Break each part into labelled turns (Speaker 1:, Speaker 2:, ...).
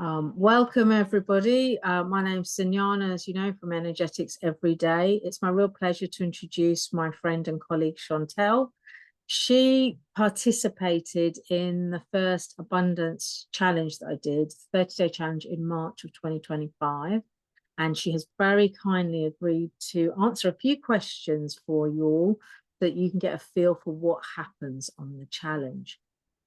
Speaker 1: Welcome, everybody. My name's Sunyana, as you know, from Energetics Every Day. It's my real pleasure to introduce my friend and colleague, Chantelle. She participated in the first abundance challenge that I did, 30-day challenge in March of 2025. And she has very kindly agreed to answer a few questions for you all so that you can get a feel for what happens on the challenge.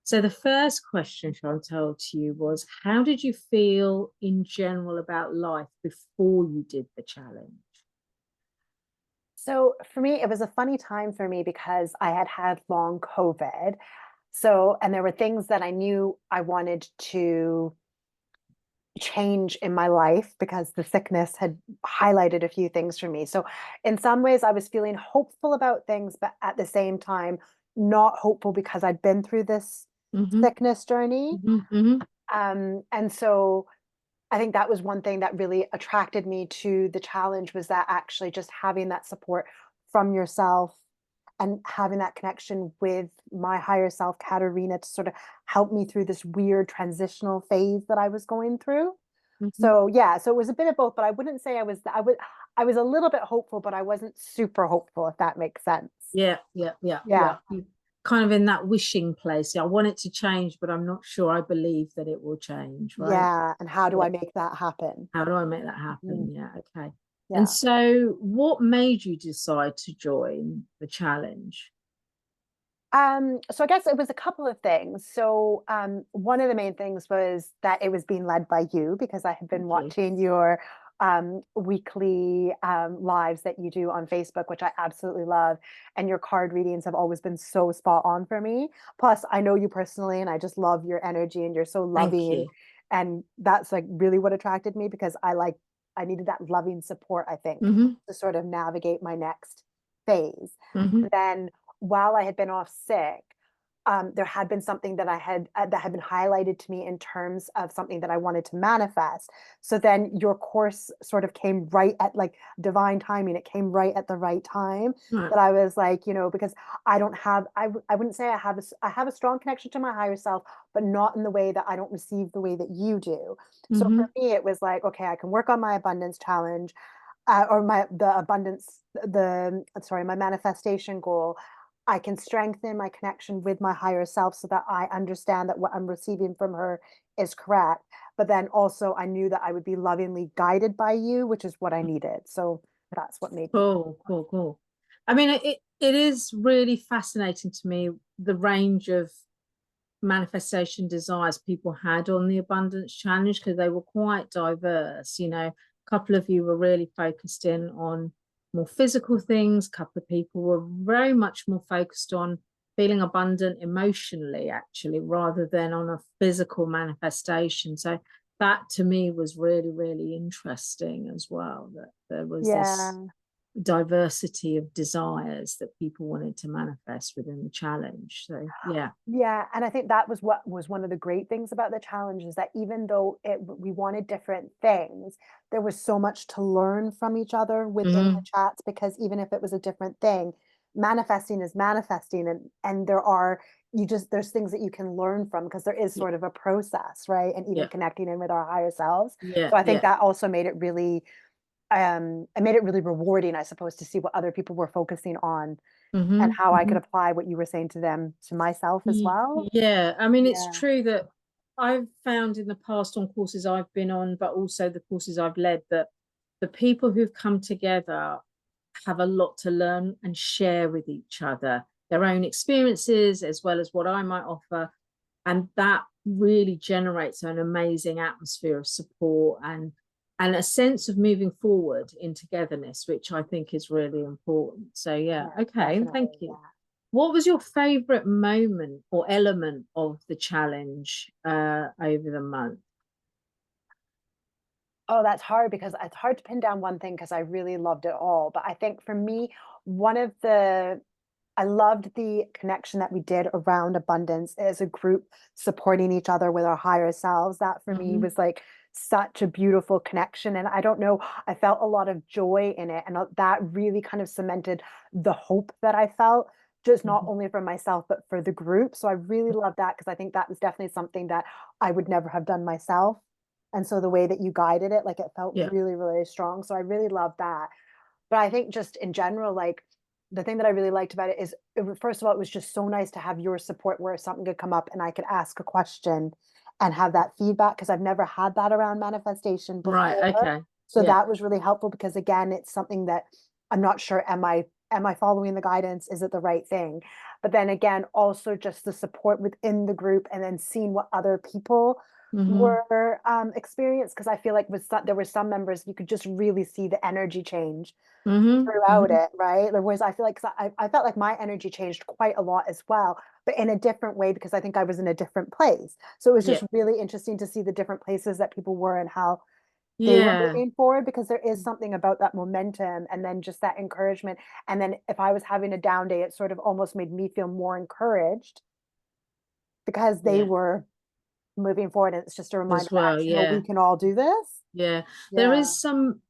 Speaker 1: So the first question, Chantelle, to you was, how did you feel in general about life before you did the challenge?
Speaker 2: So for me, it was a funny time for me because I had had long COVID. So, and there were things that I knew I wanted to change in my life because the sickness had highlighted a few things for me. So, in some ways, I was feeling hopeful about things, but at the same time, not hopeful because I'd been through this
Speaker 1: Mm-hmm,
Speaker 2: sickness journey.
Speaker 1: mm-hmm, mm-hmm.
Speaker 2: And so I think that was one thing that really attracted me to the challenge was that actually just having that support from yourself and having that connection with my higher self, Katarina, to sort of help me through this weird transitional phase that I was going through.
Speaker 1: Mm-hmm.
Speaker 2: So yeah, so it was a bit of both, but I wouldn't say I was a little bit hopeful, but I wasn't super hopeful, if that makes sense.
Speaker 1: Yeah, yeah, yeah,
Speaker 2: Yeah.
Speaker 1: yeah. Kind of in that wishing place. I want it to change, but I'm not sure I believe that it will change, right?
Speaker 2: Yeah. And how do
Speaker 1: Yeah.
Speaker 2: I make that happen?
Speaker 1: How do I make that happen?
Speaker 2: Mm,
Speaker 1: Yeah, okay. And
Speaker 2: yeah.
Speaker 1: so what made you decide to join the challenge?
Speaker 2: So I guess it was a couple of things. So one of the main things was that it was being led by you because I had been
Speaker 1: Thank you.
Speaker 2: watching your weekly lives that you do on Facebook, which I absolutely love. And your card readings have always been so spot on for me. Plus, I know you personally, and I just love your energy, and you're so
Speaker 1: Thank
Speaker 2: loving.
Speaker 1: you.
Speaker 2: And that's like really what attracted me because I needed that loving support, I think,
Speaker 1: Mm-hmm,
Speaker 2: to sort of navigate my next phase.
Speaker 1: mm-hmm,
Speaker 2: And then while I had been off sick, there had been something that had been highlighted to me in terms of something that I wanted to manifest. So then your course sort of came right at like divine timing. It came right at the right time
Speaker 1: right.
Speaker 2: that I was like, because I don't have, I wouldn't say I have a strong connection to my higher self, but not in the way that I don't receive the way that you do. So
Speaker 1: Mm-hmm,
Speaker 2: for me, it was like, okay, I can work on my abundance challenge or my manifestation goal. I can strengthen my connection with my higher self so that I understand that what I'm receiving from her is correct. But then also, I knew that I would be lovingly guided by you, which is what I needed. So that's what made me.
Speaker 1: cool, cool, cool. I mean, it is really fascinating to me the range of manifestation desires people had on the abundance challenge because they were quite diverse. A couple of you were really focused in on more physical things, a couple of people were very much more focused on feeling abundant emotionally, actually, rather than on a physical manifestation. So that to me was really, really interesting as well, that there was this
Speaker 2: Yeah.
Speaker 1: diversity of desires that people wanted to manifest within the challenge. So yeah.
Speaker 2: Yeah, and I think that was what was one of the great things about the challenge is that even though we wanted different things, there was so much to learn from each other within the
Speaker 1: Mm-hmm.
Speaker 2: chats because even if it was a different thing, manifesting is manifesting and there's things that you can learn from because there is
Speaker 1: Yeah,
Speaker 2: sort of a process, right? And even
Speaker 1: yeah,
Speaker 2: connecting in with our higher selves.
Speaker 1: yeah,
Speaker 2: So I think
Speaker 1: yeah.
Speaker 2: that also it made it really rewarding, I suppose, to see what other people were focusing on and
Speaker 1: Mm-hmm,
Speaker 2: how I could
Speaker 1: mm-hmm.
Speaker 2: apply what you were saying to them to myself as well.
Speaker 1: Yeah, I mean, it's
Speaker 2: Yeah.
Speaker 1: true that I've found in the past on courses I've been on, but also the courses I've led, that the people who've come together have a lot to learn and share with each other, their own experiences as well as what I might offer. And that really generates an amazing atmosphere of support and a sense of moving forward in togetherness, which I think is really important. So yeah,
Speaker 2: Yeah,
Speaker 1: okay, thank
Speaker 2: definitely.
Speaker 1: you.
Speaker 2: Yeah.
Speaker 1: What was your favorite moment or element of the challenge over the month?
Speaker 2: Oh, that's hard because it's hard to pin down one thing because I really loved it all. But I think for me, one of the I loved the connection that we did around abundance as a group supporting each other with our higher selves. That for me
Speaker 1: Mm-hmm,
Speaker 2: was like such a beautiful connection. And I don't know, I felt a lot of joy in it. And that really kind of cemented the hope that I felt, just not
Speaker 1: mm-hmm.
Speaker 2: only for myself, but for the group. So I really love that because I think that was definitely something that I would never have done myself. And so the way that you guided it, like it felt
Speaker 1: Yeah.
Speaker 2: really, really strong. So I really love that. But I think just in general, like the thing that I really liked about it is, first of all, it was just so nice to have your support where something could come up and I could ask a question and have that feedback, because I've never had that around manifestation
Speaker 1: Right.
Speaker 2: before.
Speaker 1: Okay.
Speaker 2: So
Speaker 1: Yeah.
Speaker 2: that was really helpful, because again, it's something that I'm not sure, am I following the guidance? Is it the right thing? But then again, also just the support within the group, and then seeing what other people
Speaker 1: Mm-hmm.
Speaker 2: were experienced, because I feel like there were some members you could just really see the energy change
Speaker 1: Mm-hmm.
Speaker 2: throughout
Speaker 1: Mm-hmm.
Speaker 2: it, right? Whereas I feel like, 'cause I felt like my energy changed quite a lot as well, but in a different way, because I think I was in a different place. So it was
Speaker 1: Yeah.
Speaker 2: just really interesting to see the different places that people were and how they were
Speaker 1: Yeah.
Speaker 2: moving forward, because there is something about that momentum and then just that encouragement. And then if I was having a down day, it sort of almost made me feel more encouraged because they
Speaker 1: Yeah.
Speaker 2: were moving forward. And it's just a reminder
Speaker 1: As
Speaker 2: that
Speaker 1: well.
Speaker 2: actually, no, we
Speaker 1: Yeah.
Speaker 2: can all do this.
Speaker 1: Yeah. There
Speaker 2: Yeah.
Speaker 1: is some,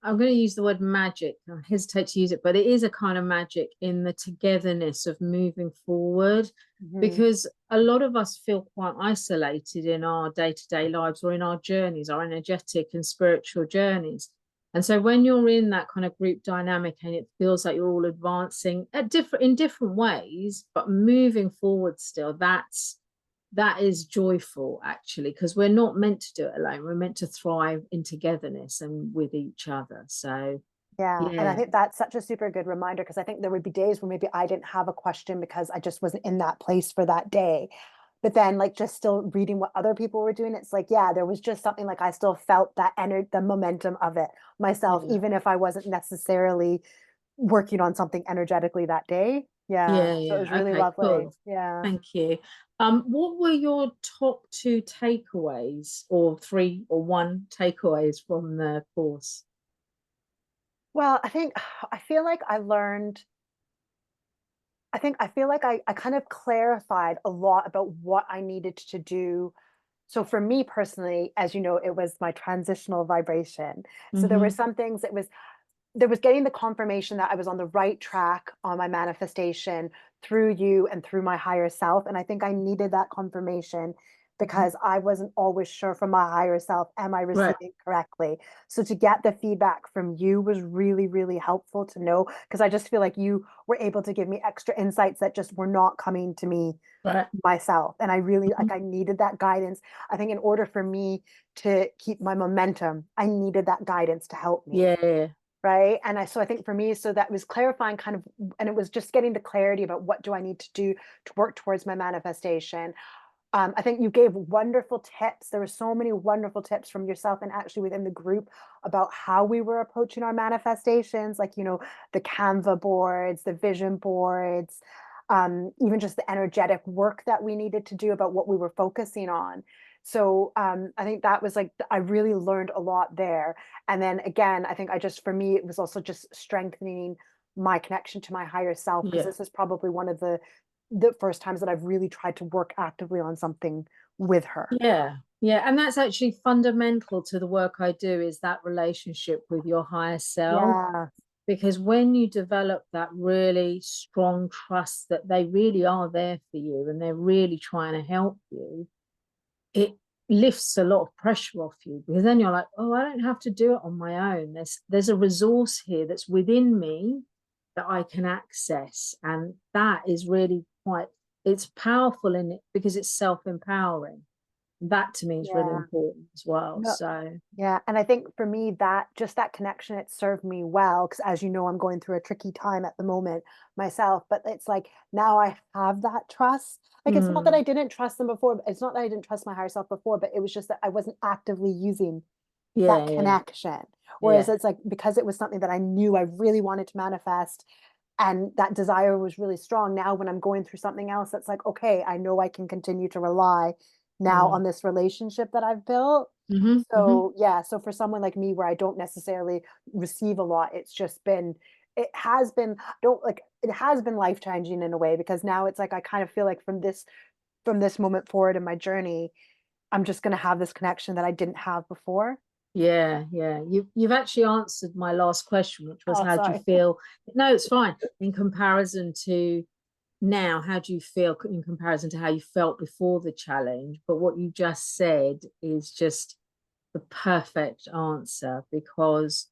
Speaker 1: I'm going to use the word magic. I hesitate to use it, but it is a kind of magic in the togetherness of moving forward,
Speaker 2: Mhm.
Speaker 1: because a lot of us feel quite isolated in our day-to-day lives or in our journeys, our energetic and spiritual journeys. And so when you're in that kind of group dynamic and it feels like you're all advancing at different ways, but moving forward still, that is joyful, actually, because we're not meant to do it alone. We're meant to thrive in togetherness and with each other. So
Speaker 2: Yeah, and I
Speaker 1: yeah.
Speaker 2: think that's such a super good reminder, because I think there would be days where maybe I didn't have a question because I just wasn't in that place for that day. But then, like, just still reading what other people were doing, it's like, yeah, there was just something, like I still felt that energy, the momentum of it myself,
Speaker 1: Yeah.
Speaker 2: even if I wasn't necessarily working on something energetically that day. Yeah,
Speaker 1: Yeah,
Speaker 2: so it was
Speaker 1: yeah.
Speaker 2: really
Speaker 1: Okay,
Speaker 2: lovely.
Speaker 1: cool.
Speaker 2: Yeah.
Speaker 1: Thank you. What were your top two takeaways, or three or one takeaways from the course?
Speaker 2: Well, I think I feel like I learned I feel like I kind of clarified a lot about what I needed to do. So for me personally, as you know, it was my transitional vibration. So there were
Speaker 1: Mm-hmm.
Speaker 2: some things that was there was getting the confirmation that I was on the right track on my manifestation through you and through my higher self. And I think I needed that confirmation because I wasn't always sure from my higher self, am I
Speaker 1: Right,
Speaker 2: receiving correctly? So to get the feedback from you was really, really helpful to know, because I just feel like you were able to give me extra insights that just were not coming to me
Speaker 1: right.
Speaker 2: myself. And I really,
Speaker 1: Mhm.
Speaker 2: like, I needed that guidance. I think in order for me to keep my momentum, I needed that guidance to help me.
Speaker 1: Yeah,
Speaker 2: Right. And so I think for me, so that was clarifying kind of, and it was just getting the clarity about what do I need to do to work towards my manifestation. I think you gave wonderful tips. There were so many wonderful tips from yourself and actually within the group about how we were approaching our manifestations, like, the Canva boards, the vision boards, even just the energetic work that we needed to do about what we were focusing on. So I think that was like, I really learned a lot there. And then again, I think for me, it was also just strengthening my connection to my higher self, because
Speaker 1: yeah.
Speaker 2: this is probably one of the first times that I've really tried to work actively on something with her.
Speaker 1: Yeah, yeah, and that's actually fundamental to the work I do, is that relationship with your higher self.
Speaker 2: Yeah.
Speaker 1: Because when you develop that really strong trust that they really are there for you and they're really trying to help you, it lifts a lot of pressure off you, because then you're like, oh, I don't have to do it on my own. There's a resource here that's within me that I can access, and that is really quite, it's powerful in it because it's self-empowering. That to me is really
Speaker 2: Yeah.
Speaker 1: important as well.
Speaker 2: No,
Speaker 1: So
Speaker 2: yeah, and I think for me, that just that connection, it served me well, because as you know, I'm going through a tricky time at the moment myself, but it's like now I have that trust. Like, it's not that I didn't trust them before, it's not that I didn't trust my higher self before, but it was just that I wasn't actively using that
Speaker 1: yeah, yeah,
Speaker 2: connection. Whereas
Speaker 1: yeah,
Speaker 2: it's like, because it was something that I knew I really wanted to manifest and that desire was really strong. Now, when I'm going through something else, that's like, okay, I know I can continue to rely now on
Speaker 1: mm.
Speaker 2: this relationship that I've built.
Speaker 1: Mm-hmm, mm-hmm.
Speaker 2: So yeah, so for someone like me where I don't necessarily receive a lot, it's just been, don't like, it has been life changing in a way, because now it's like I kind of feel like from this moment forward in my journey, I'm just going to have this connection that I didn't have before.
Speaker 1: Yeah, yeah. You've actually answered my last question, which was
Speaker 2: Oh,
Speaker 1: how do you
Speaker 2: sorry.
Speaker 1: feel? No, it's fine. In comparison to now, how do you feel in comparison to how you felt before the challenge? But what you just said is just the perfect answer, because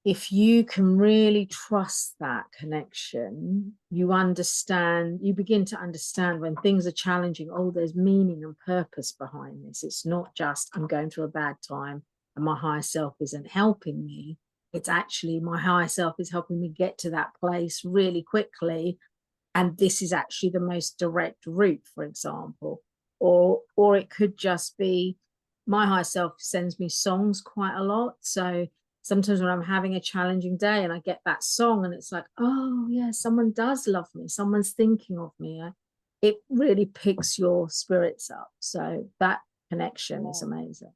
Speaker 1: if you can really trust that connection, you understand, you begin to understand when things are challenging, oh, there's meaning and purpose behind this. It's not just I'm going through a bad time and my higher self isn't helping me. It's actually my higher self is helping me get to that place really quickly. And this is actually the most direct route, for example. Or it could just be my higher self sends me songs quite a lot. So sometimes when I'm having a challenging day and I get that song and it's like, oh yeah, someone does love me, someone's thinking of me, it really picks your spirits up. So that connection is amazing.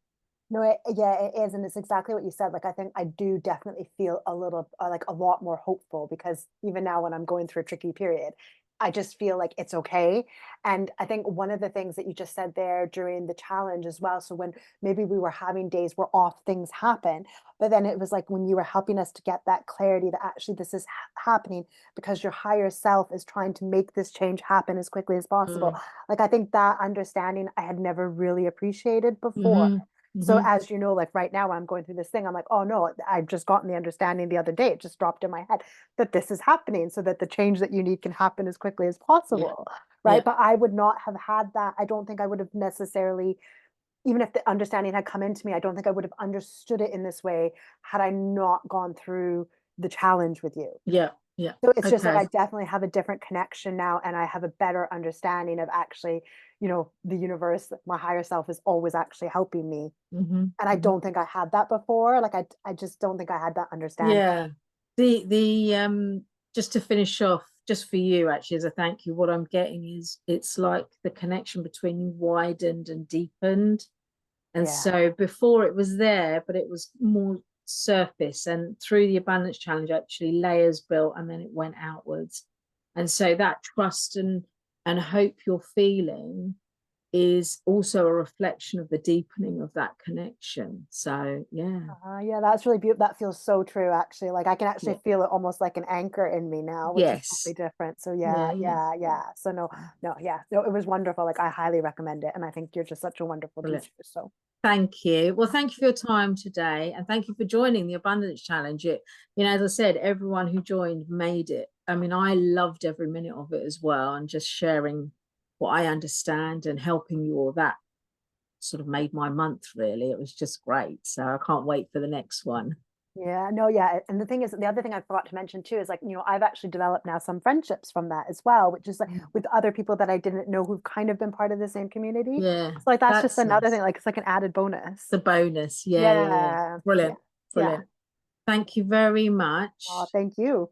Speaker 2: No, yeah, it is. And it's exactly what you said. Like, I think I do definitely feel a little, like a lot more hopeful, because even now when I'm going through a tricky period, I just feel like it's okay. And I think one of the things that you just said there during the challenge as well. So when maybe we were having days where off things happen, but then it was like when you were helping us to get that clarity that actually this is happening because your higher self is trying to make this change happen as quickly as possible. Like, I think that understanding I had never really appreciated before.
Speaker 1: Mm-hmm.
Speaker 2: So
Speaker 1: Mm-hmm.
Speaker 2: as you know, like right now I'm going through this thing, I'm like, oh no, I've just gotten the understanding the other day. It just dropped in my head that this is happening so that the change that you need can happen as quickly as
Speaker 1: Yeah.
Speaker 2: possible. Right.
Speaker 1: Yeah.
Speaker 2: But I would not have had that. I don't think I would have necessarily, even if the understanding had come into me, I don't think I would have understood it in this way had I not gone through the challenge with you.
Speaker 1: Yeah. Yeah.
Speaker 2: So it's just like
Speaker 1: Okay.
Speaker 2: I definitely have a different connection now, and I have a better understanding of actually, the universe, my higher self is always actually helping me.
Speaker 1: Mm-hmm.
Speaker 2: And I
Speaker 1: Mm-hmm.
Speaker 2: don't think I had that before. Like I just don't think I had that understanding.
Speaker 1: Yeah. The just to finish off, just for you actually as a thank you, what I'm getting is it's like the connection between you widened and deepened. And
Speaker 2: Yeah.
Speaker 1: so before it was there, but it was more surface, and through the abundance challenge actually layers built and then it went outwards. And so that trust and hope you're feeling is also a reflection of the deepening of that connection. So yeah.
Speaker 2: Yeah, that's really beautiful. That feels so true, actually. Like I can actually
Speaker 1: Yeah.
Speaker 2: feel it almost like an anchor in me now, which is totally
Speaker 1: Yes.
Speaker 2: different. So
Speaker 1: Yeah,
Speaker 2: yeah,
Speaker 1: yeah.
Speaker 2: yeah, yeah. So no, no, yeah. No, it was wonderful. Like I highly recommend it. And I think you're just such a wonderful
Speaker 1: Brilliant.
Speaker 2: teacher. So
Speaker 1: Thank you. Well, thank you for your time today, and thank you for joining the Abundance Challenge. As I said, everyone who joined made it. I mean, I loved every minute of it as well, and just sharing what I understand and helping you all. That sort of made my month, really. It was just great. So I can't wait for the next one.
Speaker 2: yeah, no, yeah. And the thing is, the other thing I forgot to mention too is like, I've actually developed now some friendships from that as well, which is like with other people that I didn't know who've kind of been part of the same community.
Speaker 1: Yeah,
Speaker 2: So like that's just
Speaker 1: that's
Speaker 2: another
Speaker 1: nice.
Speaker 2: thing, like it's like an added bonus.
Speaker 1: The bonus. Yeah, yeah, yeah.
Speaker 2: Yeah, yeah,
Speaker 1: Brilliant.
Speaker 2: yeah.
Speaker 1: Brilliant. Thank you very
Speaker 2: Oh,
Speaker 1: much.
Speaker 2: thank you.